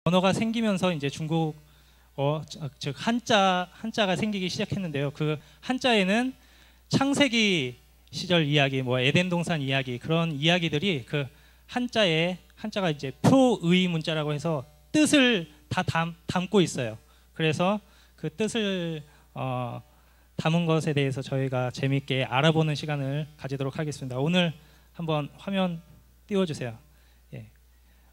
언어가 생기면서 이제 중국어 즉 한자가 생기기 시작했는데요. 그 한자에는 창세기 시절 이야기, 뭐 에덴 동산 이야기, 그런 이야기들이 그 한자가 이제 표의 문자라고 해서 뜻을 다 담고 있어요. 그래서 그 뜻을 담은 것에 대해서 저희가 재미있게 알아보는 시간을 가지도록 하겠습니다. 오늘 한번 화면 띄워주세요. 예.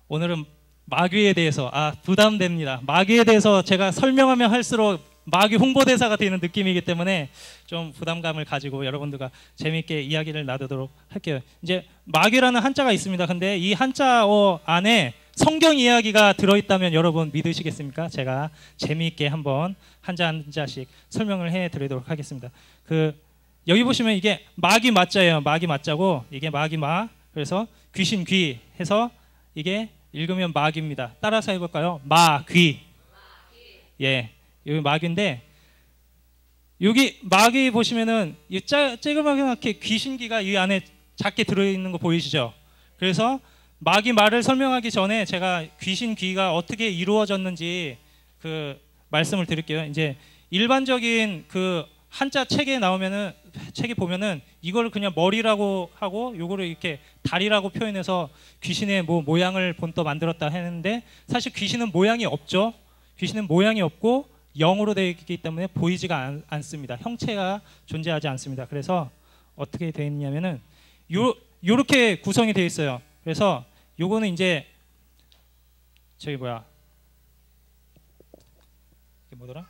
오늘은 마귀에 대해서 부담됩니다. 마귀에 대해서 제가 설명하면 할수록 마귀 홍보대사가 되는 느낌이기 때문에 좀 부담감을 가지고 여러분들과 재미있게 이야기를 나누도록 할게요. 이제 마귀라는 한자가 있습니다. 근데 이 한자어 안에 성경 이야기가 들어있다면 여러분 믿으시겠습니까? 제가 재미있게 한번 한자 한자씩 설명을 해드리도록 하겠습니다. 여기 보시면 이게 마귀 마자예요. 마귀 마자고 이게 마귀 마. 그래서 귀신 귀 해서 이게 읽으면 마귀입니다. 따라서 해볼까요? 마귀. 예, 여기 마귀인데 여기 마귀 보시면은 이 쬐그맣게 귀신귀가 이 안에 작게 들어있는 거 보이시죠? 그래서 마귀 말을 설명하기 전에 제가 귀신귀가 어떻게 이루어졌는지 그 말씀을 드릴게요. 이제 일반적인 그 한자 책에 보면은 이걸 그냥 머리라고 하고 요거를 이렇게 다리라고 표현해서 귀신의 뭐 모양을 본떠 만들었다 했는데 사실 귀신은 모양이 없죠. 귀신은 모양이 없고 영으로 되어 있기 때문에 보이지가 않습니다. 형체가 존재하지 않습니다. 그래서 어떻게 되어 있냐면은 요렇게 구성이 되어 있어요. 그래서 요거는 이제 이게 뭐더라?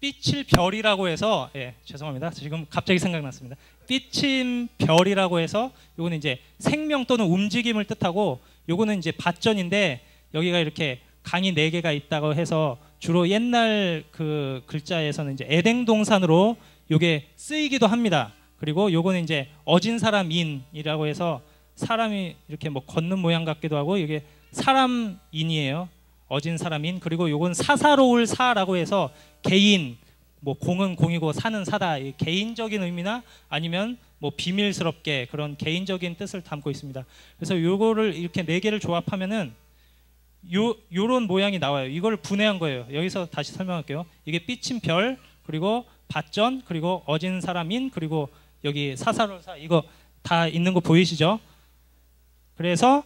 빛일 별이라고 해서 죄송합니다. 지금 갑자기 생각났습니다. 빛인 별이라고 해서 요거는 이제 생명 또는 움직임을 뜻하고 요거는 이제 밭전인데 여기가 이렇게 강이 4개가 있다고 해서 주로 옛날 그 글자에서는 이제 에덴 동산으로 요게 쓰이기도 합니다. 그리고 요거는 이제 어진 사람인이라고 해서 사람이 이렇게 뭐 걷는 모양 같기도 하고 이게 사람인이에요. 어진 사람인. 그리고 요건 사사로울 사라고 해서 개인, 뭐 공은 공이고 사는 사다, 개인적인 의미나 아니면 뭐 비밀스럽게 그런 개인적인 뜻을 담고 있습니다. 그래서 요거를 이렇게 4개를 조합하면은 요런 모양이 나와요. 이걸 분해한 거예요. 여기서 다시 설명할게요. 이게 삐친 별, 그리고 밭전, 그리고 어진 사람인, 그리고 여기 사사로울 사, 이거 다 있는 거 보이시죠? 그래서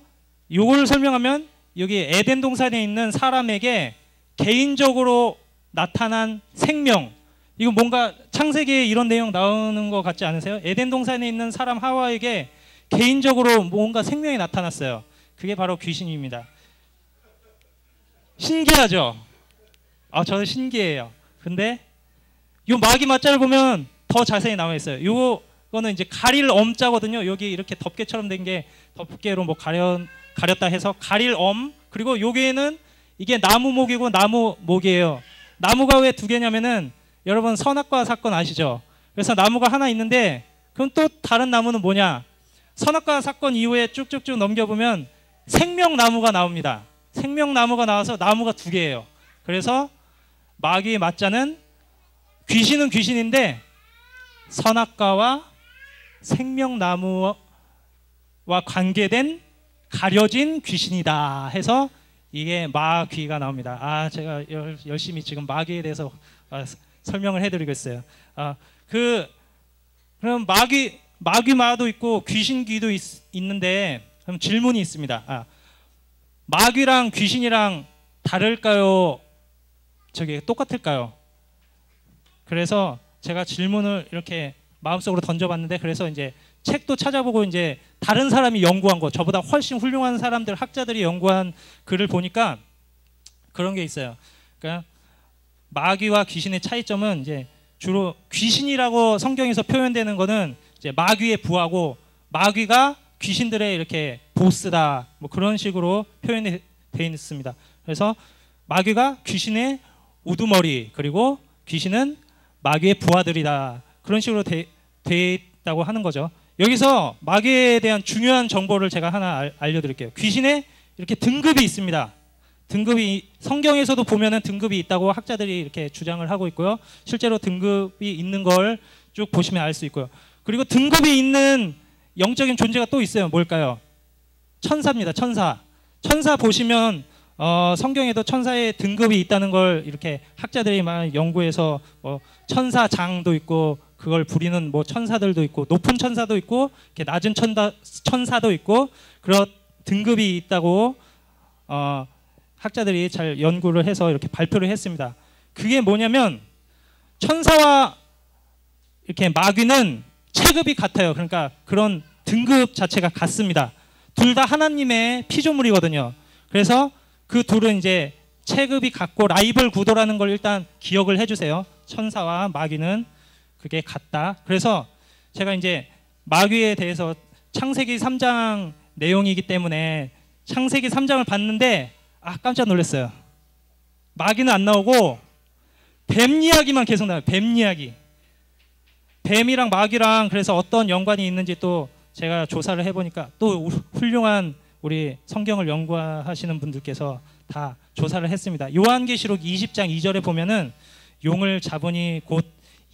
요걸 설명하면 여기 에덴 동산에 있는 사람에게 개인적으로 나타난 생명, 이거 뭔가 창세기에 이런 내용 나오는 것 같지 않으세요? 에덴 동산에 있는 사람 하와에게 개인적으로 뭔가 생명이 나타났어요. 그게 바로 귀신입니다. 신기하죠? 저는 신기해요. 근데 요 마귀 맞자를 보면 더 자세히 나와 있어요. 요거는 이제 가릴 엄자거든요. 여기 이렇게 덮개처럼 된 게 덮개로 뭐 가렸다 해서 가릴 엄. 그리고 여기에는 이게 나무목이고 나무목이에요. 나무가 왜 2개냐면은 여러분 선악과 사건 아시죠? 그래서 나무가 하나 있는데 그럼 또 다른 나무는 뭐냐? 선악과 사건 이후에 쭉쭉쭉 넘겨보면 생명나무가 나옵니다. 생명나무가 나와서 나무가 2개예요. 그래서 마귀의 맞자는 귀신은 귀신인데 선악과와 생명나무와 관계된 가려진 귀신이다 해서 이게 마귀가 나옵니다. 제가 열심히 지금 마귀에 대해서 설명을 해드리고 있어요. 그럼 마귀마도 있고 귀신귀도 있는데 그럼 질문이 있습니다. 마귀랑 귀신이랑 다를까요? 똑같을까요? 그래서 제가 질문을 이렇게 마음속으로 던져봤는데 그래서 이제 책도 찾아보고 이제 다른 사람이 연구한 거, 저보다 훨씬 훌륭한 사람들, 학자들이 연구한 글을 보니까 그런 게 있어요. 그러니까 마귀와 귀신의 차이점은 이제 주로 귀신이라고 성경에서 표현되는 거는 이제 마귀의 부하고 마귀가 귀신들의 이렇게 보스다, 뭐 그런 식으로 표현이 되어 있습니다. 그래서 마귀가 귀신의 우두머리, 그리고 귀신은 마귀의 부하들이다, 그런 식으로 되어 있다고 하는 거죠. 여기서 마귀에 대한 중요한 정보를 제가 하나 알려드릴게요. 귀신에 이렇게 등급이 있습니다. 등급이 성경에서도 보면은 등급이 있다고 학자들이 이렇게 주장을 하고 있고요. 실제로 등급이 있는 걸 쭉 보시면 알 수 있고요. 그리고 등급이 있는 영적인 존재가 또 있어요. 뭘까요? 천사입니다. 천사. 천사 보시면 성경에도 천사의 등급이 있다는 걸 이렇게 학자들이 막 연구해서 뭐 천사장도 있고 그걸 부리는 뭐 천사들도 있고 높은 천사도 있고 이렇게 낮은 천사도 있고 그런 등급이 있다고 학자들이 잘 연구를 해서 이렇게 발표를 했습니다. 그게 뭐냐면 천사와 이렇게 마귀는 체급이 같아요. 그러니까 그런 등급 자체가 같습니다. 둘 다 하나님의 피조물이거든요. 그래서 그 둘은 이제 체급이 같고 라이벌 구도라는 걸 일단 기억을 해주세요. 천사와 마귀는 그게 같다. 그래서 제가 이제 마귀에 대해서 창세기 3장 내용이기 때문에 창세기 3장을 봤는데 깜짝 놀랐어요. 마귀는 안 나오고 뱀 이야기만 계속 나와요. 뱀 이야기. 뱀이랑 마귀랑 그래서 어떤 연관이 있는지 또 제가 조사를 해보니까 또 훌륭한 우리 성경을 연구하시는 분들께서 다 조사를 했습니다. 요한계시록 20장 2절에 보면은 용을 잡으니 곧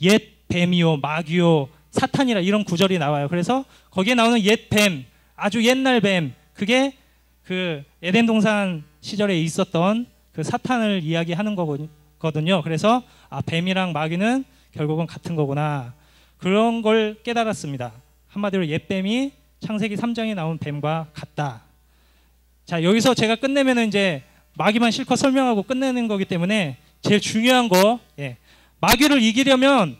옛 뱀이요 마귀요 사탄이라 이런 구절이 나와요. 그래서 거기에 나오는 옛 뱀, 아주 옛날 뱀, 그게 그 에덴 동산 시절에 있었던 그 사탄을 이야기하는 거거든요. 그래서 뱀이랑 마귀는 결국은 같은 거구나. 그런 걸 깨달았습니다. 한마디로 옛 뱀이 창세기 3장에 나온 뱀과 같다. 자, 여기서 제가 끝내면은 이제 마귀만 실컷 설명하고 끝내는 거기 때문에 제일 중요한 거, 마귀를 이기려면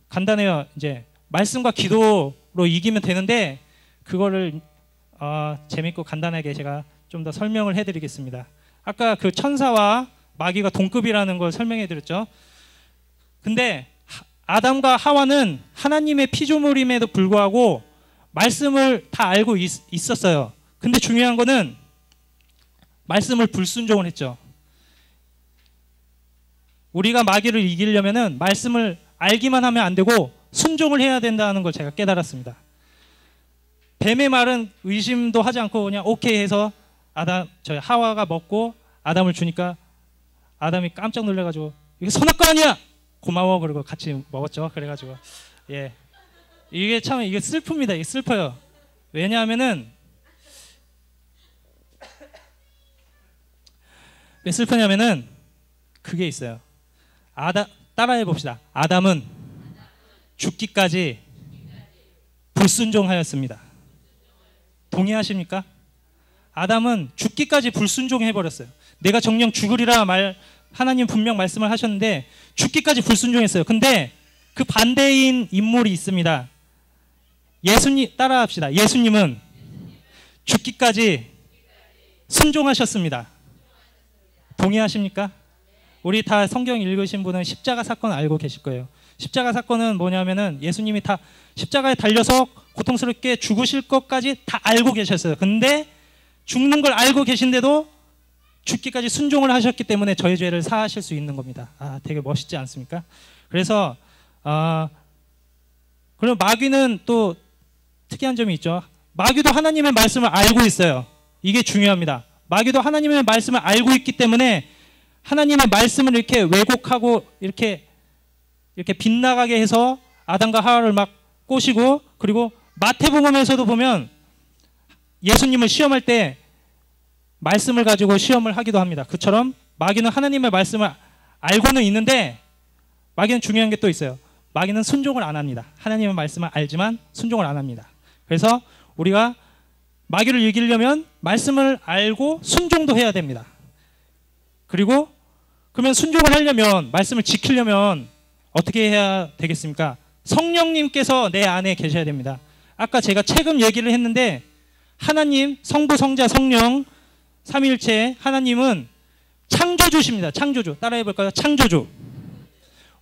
간단해요. 이제 말씀과 기도로 이기면 되는데 그거를 재밌고 간단하게 제가 좀 더 설명을 해드리겠습니다. 아까 그 천사와 마귀가 동급이라는 걸 설명해 드렸죠. 근데 아담과 하와는 하나님의 피조물임에도 불구하고 말씀을 다 알고 있었어요. 근데 중요한 거는 말씀을 불순종을 했죠. 우리가 마귀를 이기려면은 말씀을 알기만 하면 안 되고 순종을 해야 된다는 걸 제가 깨달았습니다. 뱀의 말은 의심도 하지 않고 그냥 오케이 해서 하와가 먹고 아담을 주니까 아담이 깜짝 놀래가지고 이게 선악과 아니야! 고마워. 그리고 같이 먹었죠. 그래가지고 이게 참 이게 슬픕니다. 이게 슬퍼요. 왜냐하면은 왜 슬프냐면은 그게 있어요. 따라해 봅시다. 아담은 죽기까지 불순종하였습니다. 동의하십니까? 아담은 죽기까지 불순종해 버렸어요. 내가 정녕 죽으리라 하나님 분명 말씀을 하셨는데 죽기까지 불순종했어요. 근데 그 반대인 인물이 있습니다. 예수님 따라합시다. 예수님은 죽기까지 순종하셨습니다. 동의하십니까? 우리 다 성경 읽으신 분은 십자가 사건 알고 계실 거예요. 십자가 사건은 뭐냐면은 예수님이 다 십자가에 달려서 고통스럽게 죽으실 것까지 다 알고 계셨어요. 근데 죽는 걸 알고 계신데도 죽기까지 순종을 하셨기 때문에 저의 죄를 사하실 수 있는 겁니다. 되게 멋있지 않습니까? 그래서 그럼 마귀는 또 특이한 점이 있죠. 마귀도 하나님의 말씀을 알고 있어요. 이게 중요합니다. 마귀도 하나님의 말씀을 알고 있기 때문에 하나님의 말씀을 이렇게 왜곡하고 이렇게 빗나가게 해서 아담과 하와를 막 꼬시고, 그리고 마태복음에서도 보면 예수님을 시험할 때 말씀을 가지고 시험을 하기도 합니다. 그처럼 마귀는 하나님의 말씀을 알고는 있는데 마귀는 중요한 게 또 있어요. 마귀는 순종을 안 합니다. 하나님의 말씀을 알지만 순종을 안 합니다. 그래서 우리가 마귀를 이기려면 말씀을 알고 순종도 해야 됩니다. 그리고 그러면 순종을 하려면, 말씀을 지키려면 어떻게 해야 되겠습니까? 성령님께서 내 안에 계셔야 됩니다. 아까 제가 체급 얘기를 했는데 하나님, 성부, 성자, 성령 삼위일체 하나님은 창조주십니다. 창조주. 따라해 볼까요? 창조주.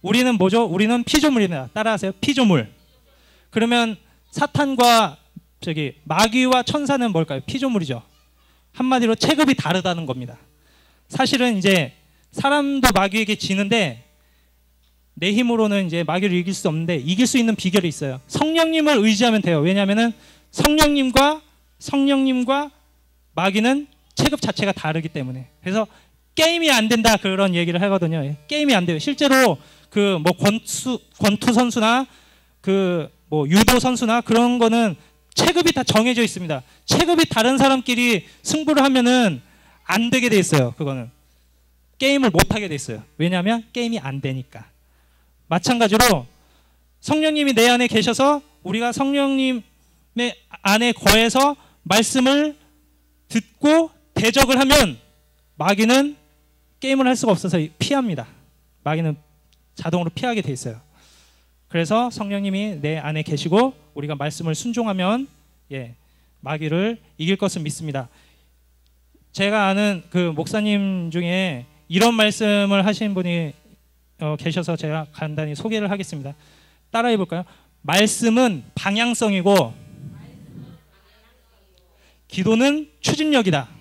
우리는 뭐죠? 우리는 피조물입니다. 따라하세요. 피조물. 그러면 사탄과 마귀와 천사는 뭘까요? 피조물이죠. 한마디로 체급이 다르다는 겁니다. 사실은 이제 사람도 마귀에게 지는데 내 힘으로는 이제 마귀를 이길 수 없는데 이길 수 있는 비결이 있어요. 성령님을 의지하면 돼요. 왜냐하면은 성령님과 마귀는 체급 자체가 다르기 때문에. 그래서 게임이 안 된다 그런 얘기를 하거든요. 게임이 안 돼요. 실제로 그 뭐 권투 선수나 그 뭐 유도 선수나 그런 거는 체급이 다 정해져 있습니다. 체급이 다른 사람끼리 승부를 하면은 안 되게 돼 있어요. 그거는 게임을 못 하게 돼 있어요. 왜냐하면 게임이 안 되니까. 마찬가지로 성령님이 내 안에 계셔서 우리가 성령님의 안에 거해서 말씀을 듣고 대적을 하면 마귀는 게임을 할 수가 없어서 피합니다. 마귀는 자동으로 피하게 돼 있어요. 그래서 성령님이 내 안에 계시고 우리가 말씀을 순종하면 마귀를 이길 것을 믿습니다. 제가 아는 그 목사님 중에 이런 말씀을 하신 분이 계셔서 제가 간단히 소개를 하겠습니다. 따라해 볼까요? 말씀은 방향성이고 기도는 추진력이다.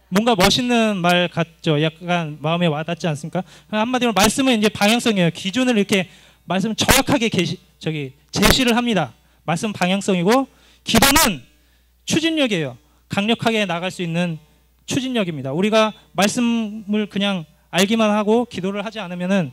뭔가 멋있는 말 같죠? 약간 마음에 와닿지 않습니까? 한마디로 말씀은 이제 방향성이에요. 기준을 이렇게 말씀 정확하게 제시를 합니다. 말씀 방향성이고 기도는 추진력이에요. 강력하게 나갈 수 있는 추진력입니다. 우리가 말씀을 그냥 알기만 하고 기도를 하지 않으면은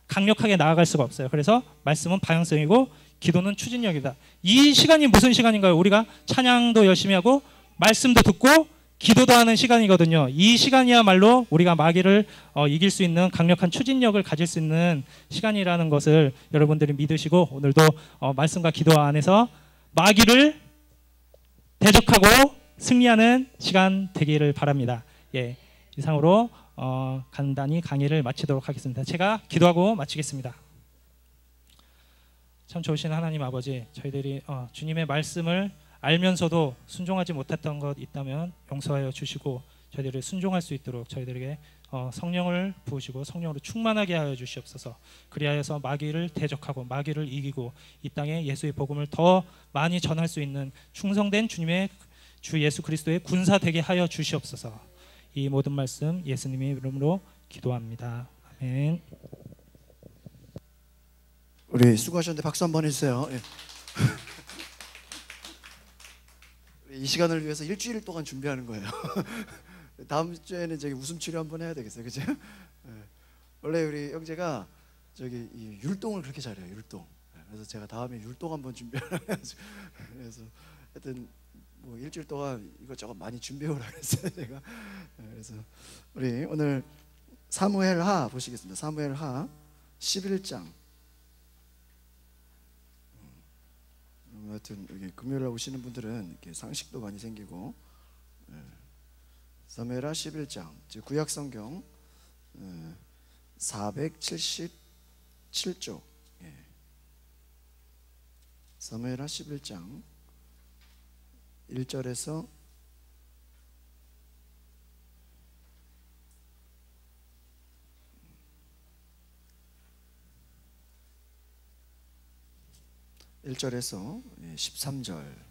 강력하게 나아갈 수가 없어요. 그래서 말씀은 방향성이고 기도는 추진력이다. 이 시간이 무슨 시간인가요? 우리가 찬양도 열심히 하고 말씀도 듣고 기도도 하는 시간이거든요. 이 시간이야말로 우리가 마귀를 이길 수 있는 강력한 추진력을 가질 수 있는 시간이라는 것을 여러분들이 믿으시고 오늘도 말씀과 기도 안에서 마귀를 대적하고 승리하는 시간 되기를 바랍니다. 이상으로 간단히 강의를 마치도록 하겠습니다. 제가 기도하고 마치겠습니다. 참 좋으신 하나님 아버지, 저희들이 주님의 말씀을 알면서도 순종하지 못했던 것 있다면 용서하여 주시고 저희들을 순종할 수 있도록 저희들에게 성령을 부으시고 성령으로 충만하게 하여 주시옵소서. 그리하여서 마귀를 대적하고 마귀를 이기고 이 땅에 예수의 복음을 더 많이 전할 수 있는 충성된 주님의 주 예수 그리스도의 군사 되게 하여 주시옵소서. 이 모든 말씀 예수님의 이름으로 기도합니다. 아멘. 우리 수고하셨는데 박수 한번 해주세요. 이 시간을 위해서 일주일 동안 준비하는 거예요. 다음 주에는 저기 웃음 치료 한번 해야 되겠어요, 그죠? 원래 우리 형제가 저기 이 율동을 그렇게 잘해요, 율동. 그래서 제가 다음에 율동 한번 준비하라. 그래서 하여튼 뭐 일주일 동안 이것저것 많이 준비해 오라 그랬어요, 제가. 그래서 우리 오늘 사무엘하 보시겠습니다. 사무엘하 11장. 하여튼 여기 금요일에 오시는 분들은 이렇게 상식도 많이 생기고. 사무엘하 11장, 즉 구약 성경 477쪽. 사무엘하 11장 1절에서 1절에서 13절